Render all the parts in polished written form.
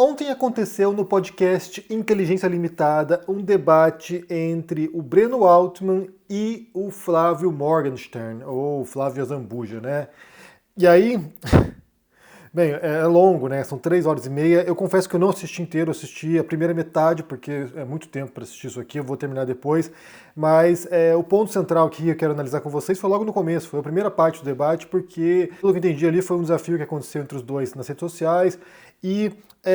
Ontem aconteceu no podcast Inteligência Limitada um debate entre o Breno Altman e o Flávio Morgenstern, ou Flávio Azambuja, né? E aí, bem, é longo, né? São 3 horas e meia. Eu confesso que eu não assisti inteiro, eu assisti a primeira metade, porque é muito tempo para assistir isso aqui, eu vou terminar depois. Mas o ponto central que eu quero analisar com vocês foi logo no começo, foi a primeira parte do debate, porque, pelo que eu entendi ali, foi um desafio que aconteceu entre os dois nas redes sociais e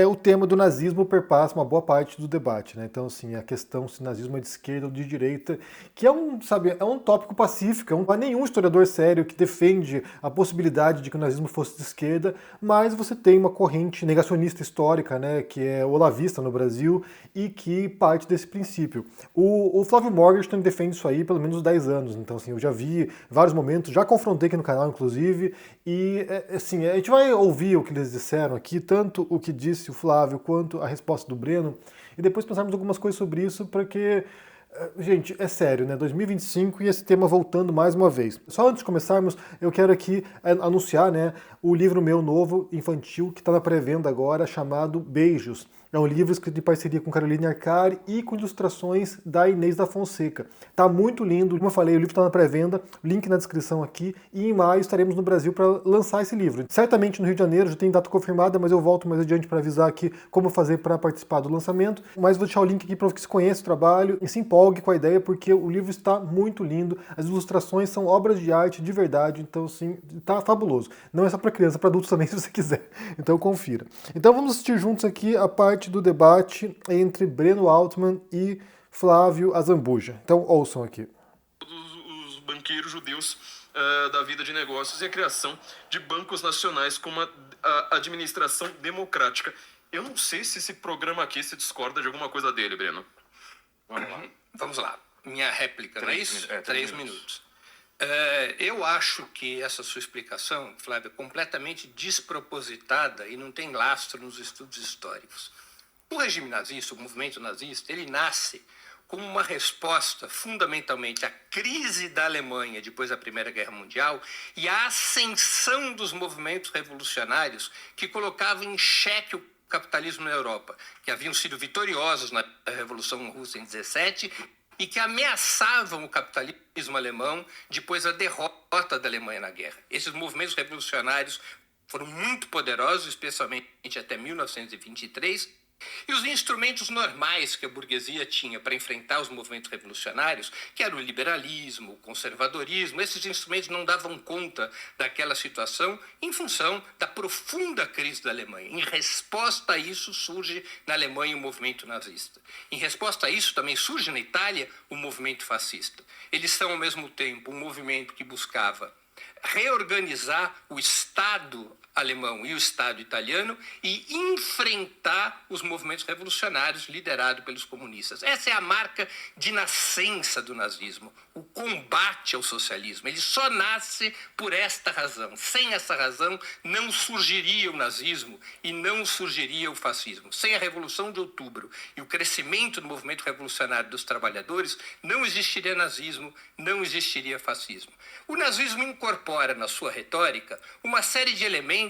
o tema do nazismo perpassa uma boa parte do debate, né? Então, assim, a questão se nazismo é de esquerda ou de direita, que é um tópico pacífico, não há nenhum historiador sério que defende a possibilidade de que o nazismo fosse de esquerda, mas você tem uma corrente negacionista histórica, né, que é olavista no Brasil e que parte desse princípio. O Flávio Morgenstern defende isso aí pelo menos 10 anos, então, assim, eu já vi vários momentos, já confrontei aqui no canal, inclusive, e, assim, a gente vai ouvir o que eles disseram aqui, tanto o que disse o Flávio quanto a resposta do Breno, e depois pensarmos algumas coisas sobre isso, porque, gente, é sério, né? 2025 e esse tema voltando mais uma vez. Só antes de começarmos, eu quero aqui anunciar, né, o livro meu novo, infantil, que está na pré-venda agora, chamado Beijos. É um livro escrito em parceria com Caroline Arcari e com ilustrações da Inês da Fonseca. Tá muito lindo, como eu falei, o livro está na pré-venda, link na descrição aqui, e em maio estaremos no Brasil para lançar esse livro. Certamente no Rio de Janeiro, já tem data confirmada, mas eu volto mais adiante para avisar aqui como fazer para participar do lançamento. Mas vou deixar o link aqui para que se conheça o trabalho e se empolgue com a ideia, porque o livro está muito lindo, as ilustrações são obras de arte de verdade, então sim, tá fabuloso. Não é só para criança, para adultos também, se você quiser. Então confira. Então vamos assistir juntos aqui a parte do debate entre Breno Altman e Flávio Azambuja. Então ouçam aqui. Os banqueiros judeus da vida de negócios e a criação de bancos nacionais com uma administração democrática. Eu não sei se esse programa aqui se discorda de alguma coisa dele, Breno. Vamos lá. Minha réplica, não é isso? 3 minutos. Eu acho que essa sua explicação, Flávio, é completamente despropositada e não tem lastro nos estudos históricos. O regime nazista, o movimento nazista, ele nasce como uma resposta fundamentalmente à crise da Alemanha depois da Primeira Guerra Mundial e à ascensão dos movimentos revolucionários que colocavam em xeque o capitalismo na Europa, que haviam sido vitoriosos na Revolução Russa em 17 e que ameaçavam o capitalismo alemão depois da derrota da Alemanha na guerra. Esses movimentos revolucionários foram muito poderosos, especialmente até 1923, e os instrumentos normais que a burguesia tinha para enfrentar os movimentos revolucionários, que era o liberalismo, o conservadorismo, esses instrumentos não davam conta daquela situação em função da profunda crise da Alemanha. Em resposta a isso surge na Alemanha o movimento nazista. Em resposta a isso também surge na Itália o movimento fascista. Eles são ao mesmo tempo um movimento que buscava reorganizar o Estado alemão e o Estado italiano e enfrentar os movimentos revolucionários liderados pelos comunistas. Essa é a marca de nascença do nazismo, o combate ao socialismo. Ele só nasce por esta razão. Sem essa razão, não surgiria o nazismo e não surgiria o fascismo. Sem a Revolução de Outubro e o crescimento do movimento revolucionário dos trabalhadores, não existiria nazismo, não existiria fascismo. O nazismo incorpora na sua retórica uma série de elementos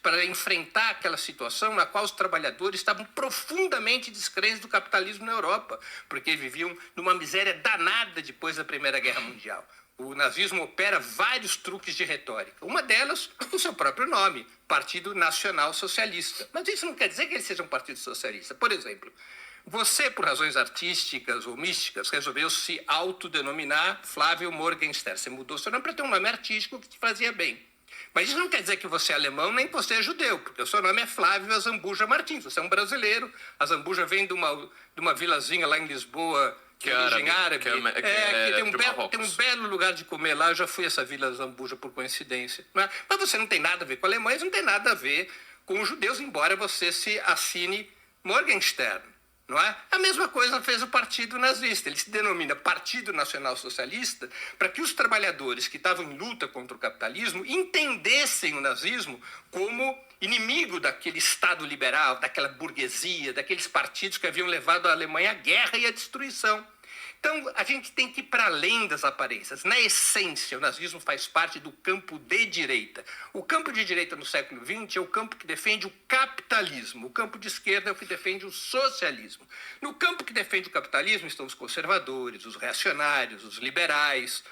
para enfrentar aquela situação na qual os trabalhadores estavam profundamente descrentes do capitalismo na Europa, porque viviam numa miséria danada depois da Primeira Guerra Mundial. O nazismo opera vários truques de retórica. Uma delas, o seu próprio nome, Partido Nacional Socialista. Mas isso não quer dizer que ele seja um partido socialista. Por exemplo, você, por razões artísticas ou místicas, resolveu se autodenominar Flávio Morgenstern. Você mudou seu nome para ter um nome artístico que te fazia bem. Mas isso não quer dizer que você é alemão nem que você é judeu, porque o seu nome é Flávio Azambuja Martins. Você é um brasileiro. Azambuja vem de uma vilazinha lá em Lisboa, que é origem árabe. Tem um belo lugar de comer lá. Eu já fui a essa vila Azambuja por coincidência. Mas você não tem nada a ver com alemães, não tem nada a ver com os judeus, embora você se assine Morgenstern. Não é? A mesma coisa fez o Partido Nazista. Ele se denomina Partido Nacional Socialista para que os trabalhadores que estavam em luta contra o capitalismo entendessem o nazismo como inimigo daquele Estado liberal, daquela burguesia, daqueles partidos que haviam levado a Alemanha à guerra e à destruição. Então, a gente tem que ir para além das aparências. Na essência, o nazismo faz parte do campo de direita. O campo de direita no século XX é o campo que defende o capitalismo. O campo de esquerda é o que defende o socialismo. No campo que defende o capitalismo estão os conservadores, os reacionários, os liberais,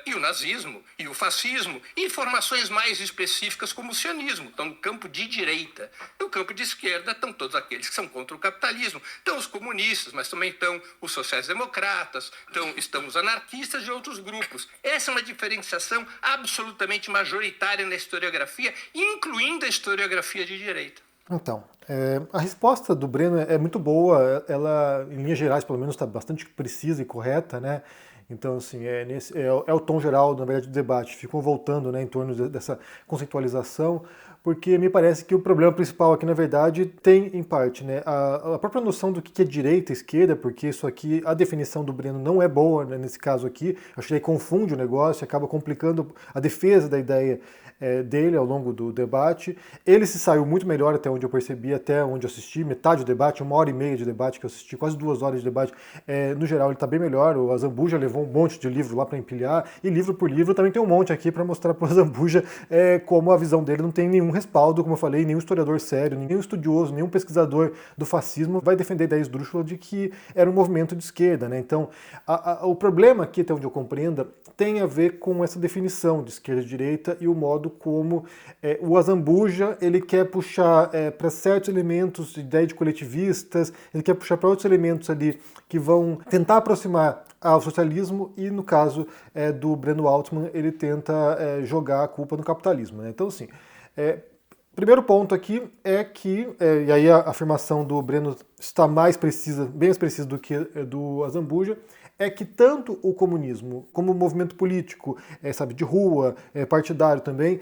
e o nazismo, e o fascismo, e formações mais específicas como o sionismo, estão no campo de direita. No campo de esquerda estão todos aqueles que são contra o capitalismo. Estão os comunistas, mas também estão os sociais-democratas, estão os anarquistas e outros grupos. Essa é uma diferenciação absolutamente majoritária na historiografia, incluindo a historiografia de direita. Então, a resposta do Breno é muito boa, ela, em linhas gerais, pelo menos, está bastante precisa e correta, né? Então, assim, é o tom geral, na verdade, do debate. Ficam voltando, né, em torno dessa conceitualização, porque me parece que o problema principal aqui, na verdade, tem, em parte, né, a própria noção do que é direita e esquerda, porque isso aqui, a definição do Breno não é boa, né, nesse caso aqui. Eu acho que ele confunde o negócio, acaba complicando a defesa da ideia dele ao longo do debate. Ele se saiu muito melhor, até onde eu percebi, até onde eu assisti, metade do debate, 1h30 de debate que eu assisti, quase 2 horas de debate. No geral, ele está bem melhor. O Azambuja levou um monte de livro lá para empilhar, e livro por livro também tem um monte aqui para mostrar para o Azambuja como a visão dele não tem nenhum respaldo, como eu falei, nenhum historiador sério, nenhum estudioso, nenhum pesquisador do fascismo vai defender a ideia esdrúxula de que era um movimento de esquerda, né? Então, o problema aqui, até onde eu compreenda, tem a ver com essa definição de esquerda e direita e o modo como o Azambuja ele quer puxar para certos elementos de ideia de coletivistas, ele quer puxar para outros elementos ali que vão tentar aproximar ao socialismo, e no caso do Breno Altman ele tenta jogar a culpa no capitalismo, né? Então, assim, primeiro ponto aqui é que, e aí a afirmação do Breno está mais precisa, bem mais precisa do que do Azambuja, é que tanto o comunismo como o movimento político, sabe, de rua, partidário também,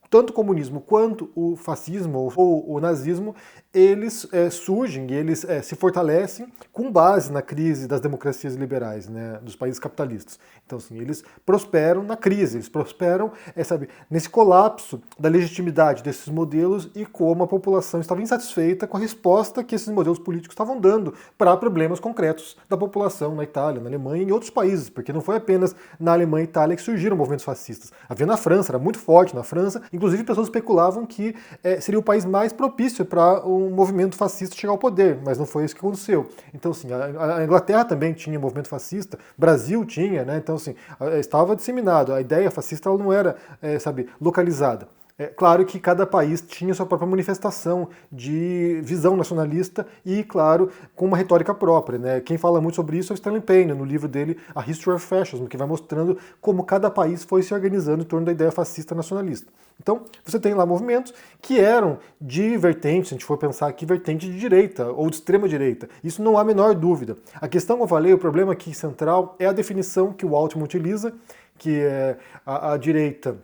tanto o comunismo quanto o fascismo ou o nazismo, eles surgem e eles se fortalecem com base na crise das democracias liberais, né, dos países capitalistas. Então, assim, eles prosperam na crise, eles prosperam, sabe, nesse colapso da legitimidade desses modelos e como a população estava insatisfeita com a resposta que esses modelos políticos estavam dando para problemas concretos da população na Itália, na Alemanha e em outros países, porque não foi apenas na Alemanha e Itália que surgiram movimentos fascistas. Havia na França, era muito forte na França, inclusive pessoas especulavam que seria o país mais propício para um movimento fascista chegar ao poder, mas não foi isso que aconteceu. Então, assim, a Inglaterra também tinha movimento fascista, Brasil tinha, né? Então, assim, estava disseminado. A ideia fascista ela não era, sabe, localizada. Claro que cada país tinha sua própria manifestação de visão nacionalista e, claro, com uma retórica própria, né? Quem fala muito sobre isso é o Stanley Payne, no livro dele A History of Fascism, que vai mostrando como cada país foi se organizando em torno da ideia fascista nacionalista. Então, você tem lá movimentos que eram de vertente, se a gente for pensar aqui, vertente de direita ou de extrema direita. Isso não há a menor dúvida. A questão que eu falei, o problema aqui central é a definição que o Altman utiliza, que é a direita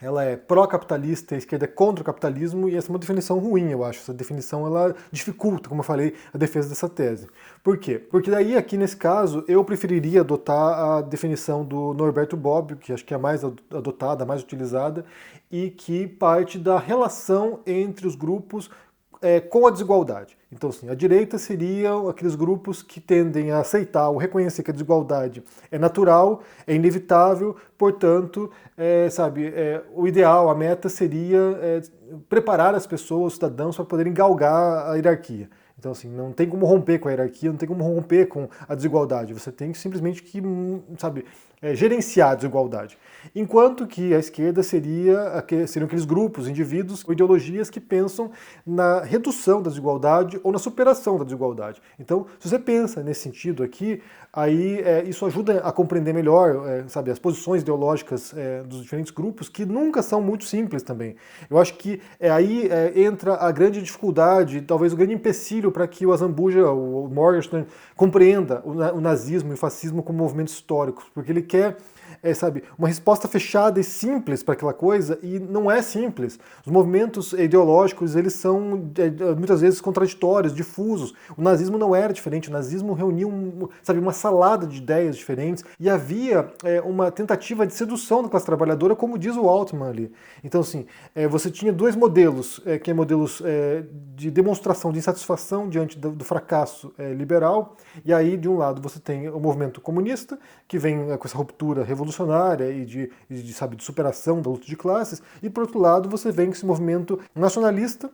ela é pró-capitalista, a esquerda é contra o capitalismo, e essa é uma definição ruim, eu acho. Essa definição ela dificulta, como eu falei, a defesa dessa tese. Por quê? Porque daí, aqui nesse caso, eu preferiria adotar a definição do Norberto Bobbio, que acho que é a mais adotada, a mais utilizada, e que parte da relação entre os grupos com a desigualdade. Então, assim, a direita seriam aqueles grupos que tendem a aceitar ou reconhecer que a desigualdade é natural, é inevitável, portanto, o ideal, a meta seria preparar as pessoas, os cidadãos, para poderem galgar a hierarquia. Então, assim, não tem como romper com a hierarquia, não tem como romper com a desigualdade. Você tem simplesmente que, gerenciar a desigualdade. Enquanto que a esquerda seriam aqueles grupos, indivíduos ou ideologias que pensam na redução da desigualdade ou na superação da desigualdade. Então, se você pensa nesse sentido aqui, aí isso ajuda a compreender melhor, as posições ideológicas dos diferentes grupos, que nunca são muito simples também. Eu acho que aí entra a grande dificuldade, talvez o grande empecilho para que o Azambuja, o Morgenstern, compreenda o nazismo e o fascismo como movimentos históricos, porque ele quer sabe, uma resposta fechada e simples para aquela coisa, e não é simples. Os movimentos ideológicos, eles são muitas vezes contraditórios, difusos. O nazismo não era diferente, o nazismo reuniu sabe, uma salada de ideias diferentes, e havia uma tentativa de sedução da classe trabalhadora, como diz o Altman ali. Então, assim, você tinha dois modelos, que é modelos de demonstração de insatisfação diante do fracasso liberal, e aí, de um lado, você tem o movimento comunista, que vem com essa ruptura revolucionária e sabe, de superação da luta de classes, e, por outro lado, você vem com esse movimento nacionalista,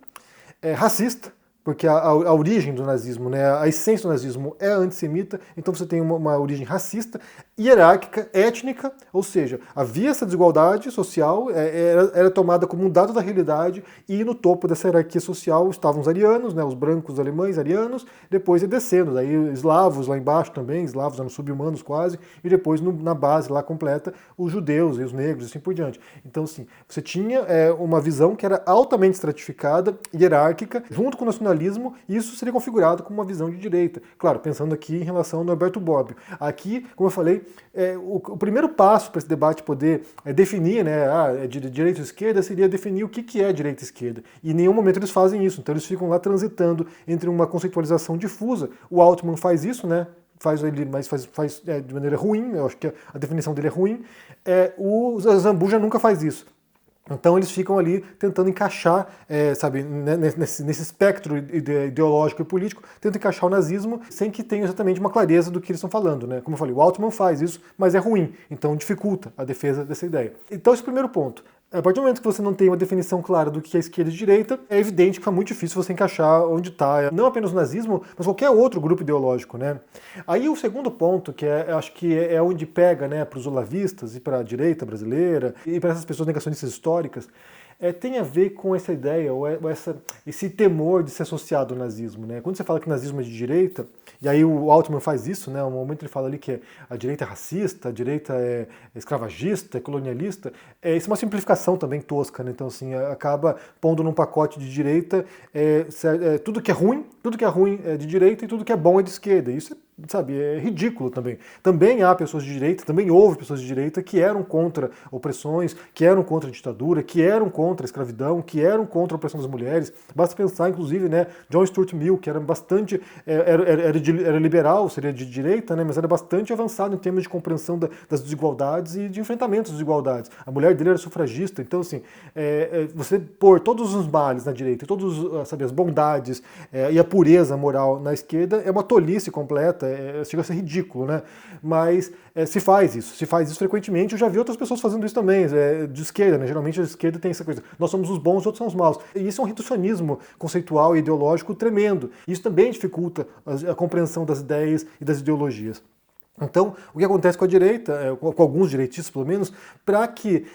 racista, porque a origem do nazismo, né, a essência do nazismo é antissemita, então você tem uma origem racista, hierárquica, étnica, ou seja, havia essa desigualdade social, era tomada como um dado da realidade, e no topo dessa hierarquia social estavam os arianos, né, os brancos alemães arianos, depois ia descendo, aí eslavos lá embaixo também, eslavos eram sub-humanos quase, e depois na base lá completa, os judeus e os negros e assim por diante. Então, assim, você tinha uma visão que era altamente estratificada, hierárquica, junto com o nacionalismo, e isso seria configurado como uma visão de direita. Claro, pensando aqui em relação ao Norberto Bobbio. Aqui, como eu falei, o primeiro passo para esse debate poder definir, né, de direita ou esquerda, seria definir o que é direita e esquerda. E em nenhum momento eles fazem isso. Então eles ficam lá transitando entre uma conceitualização difusa. O Altman faz isso, né? Mas faz de maneira ruim, eu acho que a definição dele é ruim. O Zambuja nunca faz isso. Então eles ficam ali tentando encaixar, sabe, nesse espectro ideológico e político, tentam encaixar o nazismo sem que tenha exatamente uma clareza do que eles estão falando, né? Como eu falei, o Altman faz isso, mas é ruim, então dificulta a defesa dessa ideia. Então esse é o primeiro ponto. A partir do momento que você não tem uma definição clara do que é esquerda e direita, é evidente que fica muito difícil você encaixar onde está, não apenas o nazismo, mas qualquer outro grupo ideológico, né? Aí o segundo ponto, que acho que é onde pega, né, para os olavistas e para a direita brasileira e para essas pessoas negacionistas históricas, tem a ver com essa ideia, ou esse temor de ser associado ao nazismo, né? Quando você fala que o nazismo é de direita, e aí o Altman faz isso, né? Um momento ele fala ali que a direita é racista, a direita é escravagista, é colonialista, isso é uma simplificação também tosca, né? Então, assim, acaba pondo num pacote de direita tudo que é ruim é de direita e tudo que é bom é de esquerda. Isso sabe, é ridículo também. Também há pessoas de direita, também houve pessoas de direita que eram contra opressões, que eram contra a ditadura, que eram contra a escravidão, que eram contra a opressão das mulheres. Basta pensar, inclusive, né, John Stuart Mill, que era bastante, era liberal, seria de direita, né, mas era bastante avançado em termos de compreensão das desigualdades e de enfrentamento das desigualdades. A mulher dele era sufragista, então, assim, você pôr todos os males na direita, todas, sabe, as bondades e a pureza moral na esquerda é uma tolice completa. Chega a ser ridículo, né? Mas se faz isso frequentemente. Eu já vi outras pessoas fazendo isso também, de esquerda, né? Geralmente a esquerda tem essa coisa, nós somos os bons, os outros são os maus. E isso é um reducionismo conceitual e ideológico tremendo. Isso também dificulta a compreensão das ideias e das ideologias. Então, o que acontece com a direita, com alguns direitistas pelo menos, para que,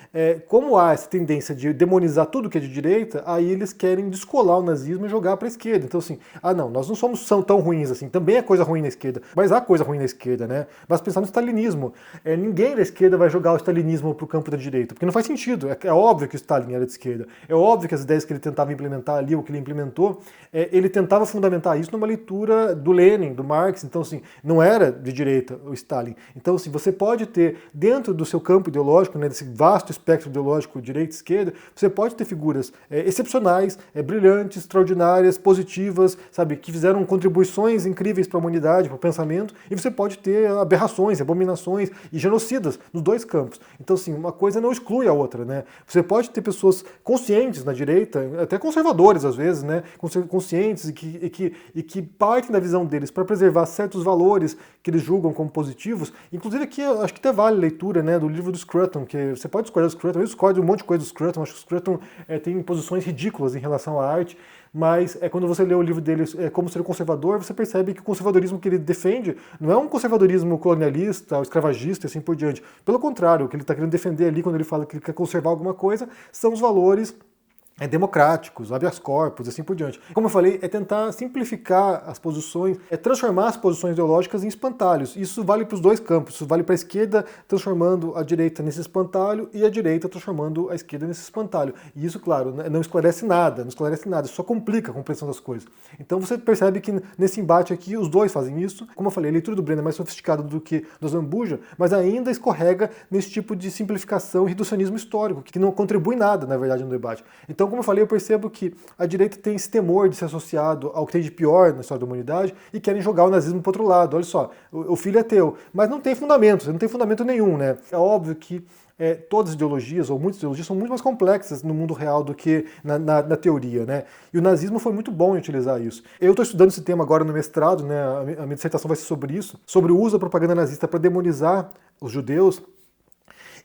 como há essa tendência de demonizar tudo que é de direita, aí eles querem descolar o nazismo e jogar para a esquerda. Então, assim, não, nós não somos tão ruins assim, também é coisa ruim na esquerda, mas há coisa ruim na esquerda, né? Mas pensar no stalinismo, ninguém da esquerda vai jogar o stalinismo para o campo da direita, porque não faz sentido. É óbvio que o Stalin era de esquerda, é óbvio que as ideias que ele tentava implementar ali, ou que ele implementou, ele tentava fundamentar isso numa leitura do Lenin, do Marx, então, assim, não era de direita o Stalin. Então, assim, você pode ter, dentro do seu campo ideológico, né, desse vasto espectro ideológico direita e esquerda, você pode ter figuras excepcionais, brilhantes, extraordinárias, positivas, sabe, que fizeram contribuições incríveis para a humanidade, para o pensamento, e você pode ter aberrações, abominações e genocidas nos dois campos. Então, assim, uma coisa não exclui a outra, né? Você pode ter pessoas conscientes na direita, até conservadores às vezes, né, conscientes e que partem da visão deles para preservar certos valores que eles julgam como positivos. Inclusive aqui, acho que até vale a leitura, né, do livro do Scruton, que você pode discordar do Scruton, eu discordo de um monte de coisa do Scruton, acho que o Scruton tem posições ridículas em relação à arte, mas quando você lê o livro dele Como Ser Conservador, você percebe que o conservadorismo que ele defende não é um conservadorismo colonialista, ou escravagista e assim por diante. Pelo contrário, o que ele está querendo defender ali, quando ele fala que ele quer conservar alguma coisa, são os valores democráticos, habeas corpus, assim por diante. Como eu falei, é tentar simplificar as posições, é transformar as posições ideológicas em espantalhos. Isso vale para os dois campos. Isso vale para a esquerda transformando a direita nesse espantalho e a direita transformando a esquerda nesse espantalho. E isso, claro, não esclarece nada, só complica a compreensão das coisas. Então você percebe que nesse embate aqui os dois fazem isso. Como eu falei, a leitura do Brenner é mais sofisticada do que do Zambuja, mas ainda escorrega nesse tipo de simplificação e reducionismo histórico, que não contribui nada, na verdade, no debate. Então, como eu falei, eu percebo que a direita tem esse temor de ser associado ao que tem de pior na história da humanidade e querem jogar o nazismo para outro lado. Olha só, o filho é teu. Mas não tem fundamento nenhum, né? É óbvio que todas as ideologias, ou muitas ideologias, são muito mais complexas no mundo real do que na teoria, né? E o nazismo foi muito bom em utilizar isso. Eu estou estudando esse tema agora no mestrado, né? A minha dissertação vai ser sobre isso, sobre o uso da propaganda nazista para demonizar os judeus.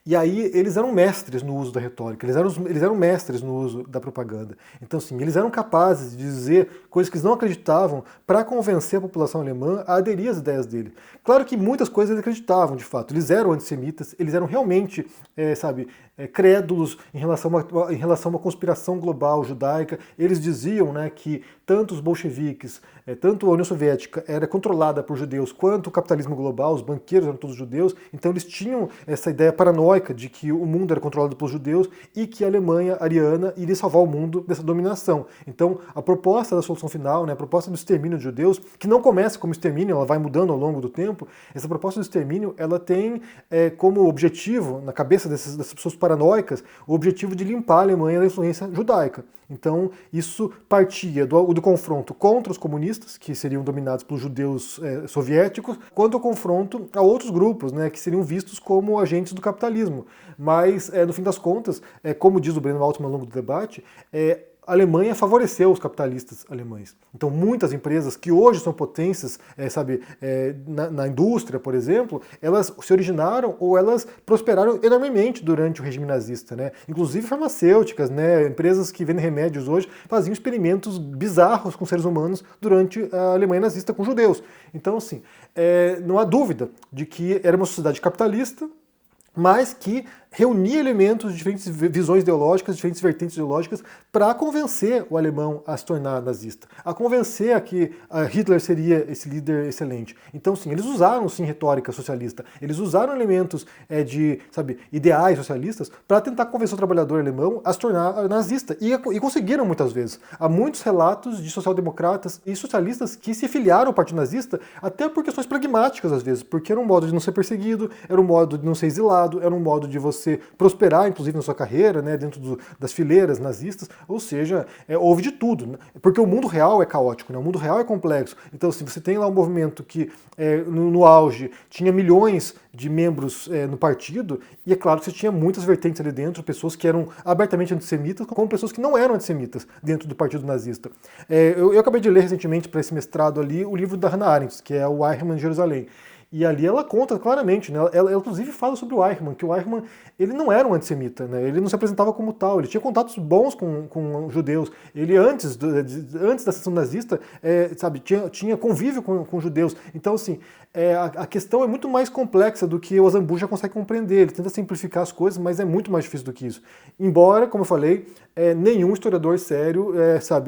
E aí eles eram mestres no uso da retórica, eles eram mestres no uso da propaganda. Então, assim, eles eram capazes de dizer coisas que eles não acreditavam para convencer a população alemã a aderir às ideias dele. Claro que muitas coisas eles acreditavam, de fato. Eles eram antissemitas, eles eram realmente, crédulos em relação a uma conspiração global judaica. Eles diziam, né, que tanto os bolcheviques, tanto a União Soviética era controlada por judeus, quanto o capitalismo global, os banqueiros eram todos judeus. Então eles tinham essa ideia paranoica de que o mundo era controlado pelos judeus e que a Alemanha ariana iria salvar o mundo dessa dominação. Então, a proposta da solução final, né, a proposta do extermínio de judeus, que não começa como extermínio, ela vai mudando ao longo do tempo, essa proposta do extermínio, ela tem como objetivo, na cabeça dessas pessoas paranoicas, o objetivo de limpar a Alemanha da influência judaica. Então, isso partia do confronto contra os comunistas, que seriam dominados pelos judeus soviéticos, quanto ao confronto a outros grupos, né, que seriam vistos como agentes do capitalismo. Mas, no fim das contas, como diz o Breno Altman ao longo do debate, a Alemanha favoreceu os capitalistas alemães. Então, muitas empresas que hoje são potências, na indústria, por exemplo, elas se originaram ou elas prosperaram enormemente durante o regime nazista, né? Inclusive farmacêuticas, né? Empresas que vendem remédios hoje faziam experimentos bizarros com seres humanos durante a Alemanha nazista com judeus. Então, assim, não há dúvida de que era uma sociedade capitalista, mas que reunia elementos de diferentes visões ideológicas, diferentes vertentes ideológicas, para convencer o alemão a se tornar nazista, a convencer a que Hitler seria esse líder excelente. Então, sim, eles usaram, sim, retórica socialista, eles usaram elementos ideais socialistas para tentar convencer o trabalhador alemão a se tornar nazista, e conseguiram muitas vezes. Há muitos relatos de social-democratas e socialistas que se filiaram ao Partido Nazista até por questões pragmáticas, às vezes, porque era um modo de não ser perseguido, era um modo de não ser exilado, era um modo de você prosperar, inclusive, na sua carreira, né, dentro das fileiras nazistas. Ou seja, houve de tudo, né? Porque o mundo real é caótico, né? O mundo real é complexo. Então, se você tem lá um movimento que, no auge, tinha milhões de membros no partido, e é claro que você tinha muitas vertentes ali dentro, pessoas que eram abertamente antissemitas, como pessoas que não eram antissemitas dentro do partido nazista. Eu acabei de ler recentemente, para esse mestrado ali, o livro da Hannah Arendt, que é o Eichmann de Jerusalém. E ali ela conta claramente, né? Ela inclusive fala sobre o Eichmann, que o Eichmann ele não era um antissemita, né? Ele não se apresentava como tal, ele tinha contatos bons com judeus. Ele antes da sessão nazista, tinha convívio com judeus. Então, assim, a questão é muito mais complexa do que o Zambuja consegue compreender. Ele tenta simplificar as coisas, mas é muito mais difícil do que isso. Embora, como eu falei, nenhum historiador sério,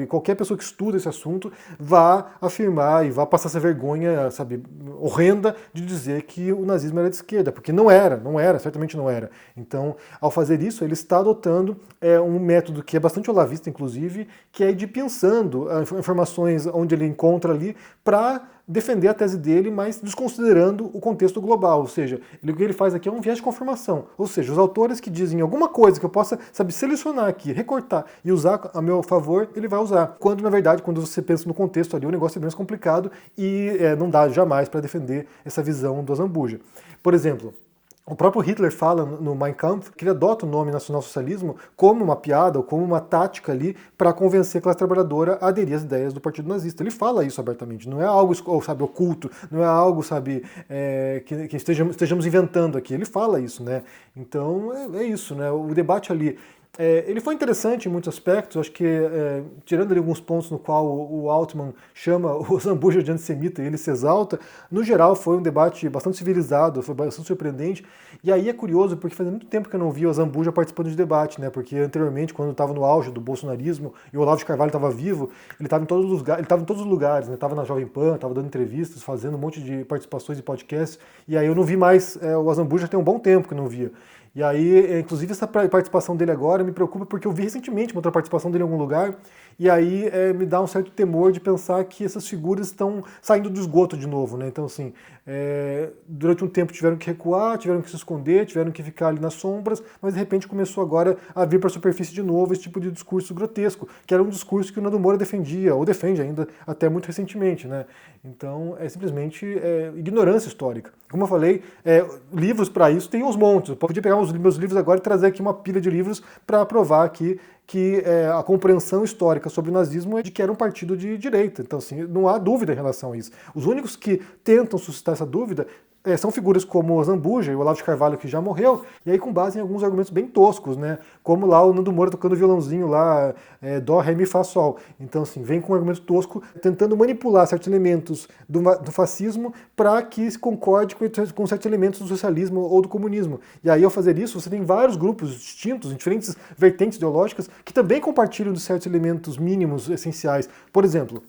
qualquer pessoa que estuda esse assunto, vá afirmar e vá passar essa vergonha, horrenda de dizer que o nazismo era de esquerda, porque não era, certamente não era. Então, ao fazer isso, ele está adotando um método que é bastante olavista, inclusive, que é de pensando informações onde ele encontra ali para defender a tese dele, mas desconsiderando o contexto global. Ou seja, o que ele faz aqui é um viés de confirmação. Ou seja, os autores que dizem alguma coisa que eu possa, selecionar aqui, recortar e usar a meu favor, ele vai usar. Quando, na verdade, quando você pensa no contexto ali, o negócio é bem mais complicado e não dá jamais para defender essa visão do Zambuja. Por exemplo, o próprio Hitler fala no Mein Kampf que ele adota o nome nacionalsocialismo como uma piada ou como uma tática ali para convencer a classe trabalhadora a aderir às ideias do Partido Nazista. Ele fala isso abertamente, não é algo, oculto, não é algo, que estejamos inventando aqui. Ele fala isso, né? Então é isso, né? O debate ali Ele foi interessante em muitos aspectos, acho que tirando ali alguns pontos no qual o Altman chama o Zambuja de antissemita e ele se exalta, no geral foi um debate bastante civilizado, foi bastante surpreendente, e aí é curioso porque fazia muito tempo que eu não via o Zambuja participando de debate, né? Porque anteriormente, quando estava no auge do bolsonarismo e o Olavo de Carvalho estava vivo, ele estava em todos os lugares, né? Estava na Jovem Pan, estava dando entrevistas, fazendo um monte de participações e podcasts, e aí eu não vi mais o Zambuja tem um bom tempo que eu não via. E aí, inclusive, essa participação dele agora me preocupa porque eu vi recentemente uma outra participação dele em algum lugar, e aí me dá um certo temor de pensar que essas figuras estão saindo do esgoto de novo, né? Então, assim, durante um tempo tiveram que recuar, tiveram que se esconder, tiveram que ficar ali nas sombras, mas de repente começou agora a vir para a superfície de novo esse tipo de discurso grotesco, que era um discurso que o Nando Moura defendia, ou defende ainda até muito recentemente, né? Então, é simplesmente ignorância histórica. Como eu falei, livros para isso tem uns montes. Eu podia pegar os meus livros agora e trazer aqui uma pilha de livros para provar aqui que a compreensão histórica sobre o nazismo é de que era um partido de direita. Então, assim, não há dúvida em relação a isso. Os únicos que tentam suscitar essa dúvida são figuras como o Zambuja e o Olavo de Carvalho, que já morreu, e aí com base em alguns argumentos bem toscos, né? Como lá o Nando Moura tocando violãozinho lá, dó, ré, mi, fá, sol. Então, assim, vem com um argumento tosco, tentando manipular certos elementos do fascismo para que se concorde com certos elementos do socialismo ou do comunismo. E aí, ao fazer isso, você tem vários grupos distintos, em diferentes vertentes ideológicas, que também compartilham de certos elementos mínimos essenciais. Por exemplo,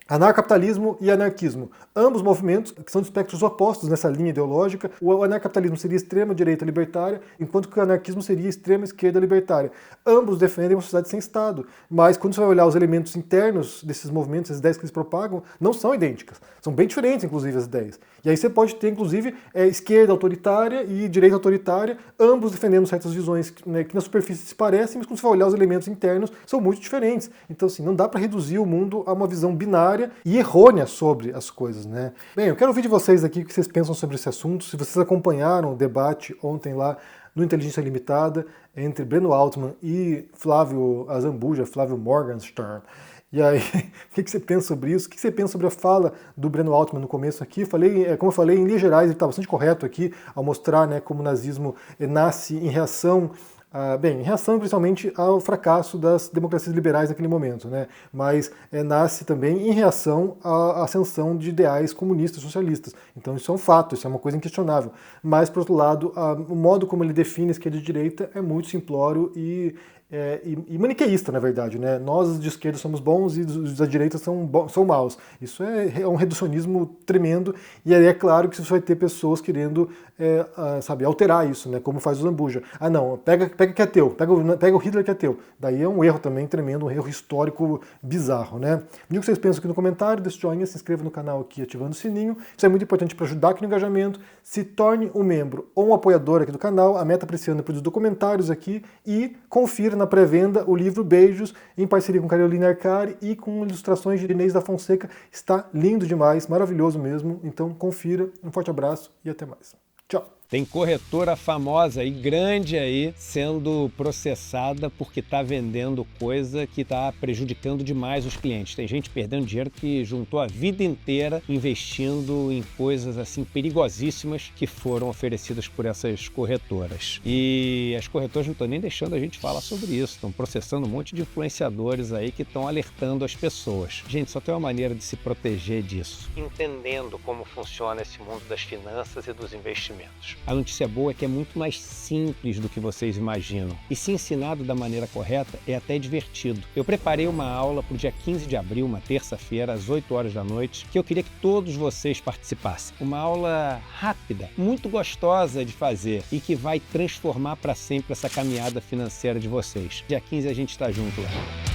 anarcapitalismo e anarquismo. Ambos movimentos que são de espectros opostos nessa linha ideológica. O anarcapitalismo seria extrema-direita libertária, enquanto que o anarquismo seria extrema-esquerda libertária. Ambos defendem uma sociedade sem Estado, mas quando você vai olhar os elementos internos desses movimentos, as ideias que eles propagam, não são idênticas. São bem diferentes, inclusive, as ideias. E aí você pode ter, inclusive, esquerda autoritária e direita autoritária, ambos defendendo certas visões, né, que na superfície se parecem, mas quando você vai olhar os elementos internos, são muito diferentes. Então, assim, não dá para reduzir o mundo a uma visão binária e errônea sobre as coisas, né? Bem, eu quero ouvir de vocês aqui o que vocês pensam sobre esse assunto, se vocês acompanharam o debate ontem lá no Inteligência Limitada entre Breno Altman e Flávio Azambuja, Flávio Morgenstern. E aí, o que você pensa sobre isso? O que você pensa sobre a fala do Breno Altman no começo aqui? Como eu falei, em linhas gerais, ele está bastante correto aqui ao mostrar, né, como o nazismo nasce em reação em reação principalmente ao fracasso das democracias liberais naquele momento, né? Mas nasce também em reação à ascensão de ideais comunistas, socialistas. Então isso é um fato, isso é uma coisa inquestionável. Mas, por outro lado, o modo como ele define esquerda e direita é muito simplório e maniqueísta, na verdade, né? Nós de esquerda somos bons e os da direita são maus. Isso é um reducionismo tremendo, e aí é claro que você vai ter pessoas querendo alterar isso, né? Como faz o Zambuja. Ah, não, pega que é teu, pega o Hitler que é teu. Daí é um erro também tremendo, um erro histórico bizarro, né? Diga o que vocês pensam aqui no comentário, deixa o joinha, se inscreva no canal aqui ativando o sininho. Isso é muito importante para ajudar aqui no engajamento. Se torne um membro ou um apoiador aqui do canal. A meta para esse ano é produzir documentários aqui, e confira na pré-venda o livro Beijos, em parceria com Carolina Arcari e com ilustrações de Inês da Fonseca. Está lindo demais, maravilhoso mesmo. Então confira, um forte abraço e até mais. Tchau! Tem corretora famosa e grande aí sendo processada porque está vendendo coisa que está prejudicando demais os clientes. Tem gente perdendo dinheiro que juntou a vida inteira investindo em coisas assim perigosíssimas que foram oferecidas por essas corretoras. E as corretoras não estão nem deixando a gente falar sobre isso. Estão processando um monte de influenciadores aí que estão alertando as pessoas. Gente, só tem uma maneira de se proteger disso: entendendo como funciona esse mundo das finanças e dos investimentos. A notícia boa é que é muito mais simples do que vocês imaginam. E se ensinado da maneira correta, é até divertido. Eu preparei uma aula para o dia 15 de abril, uma terça-feira, às 8 horas da noite, que eu queria que todos vocês participassem. Uma aula rápida, muito gostosa de fazer e que vai transformar para sempre essa caminhada financeira de vocês. Dia 15 a gente está junto lá.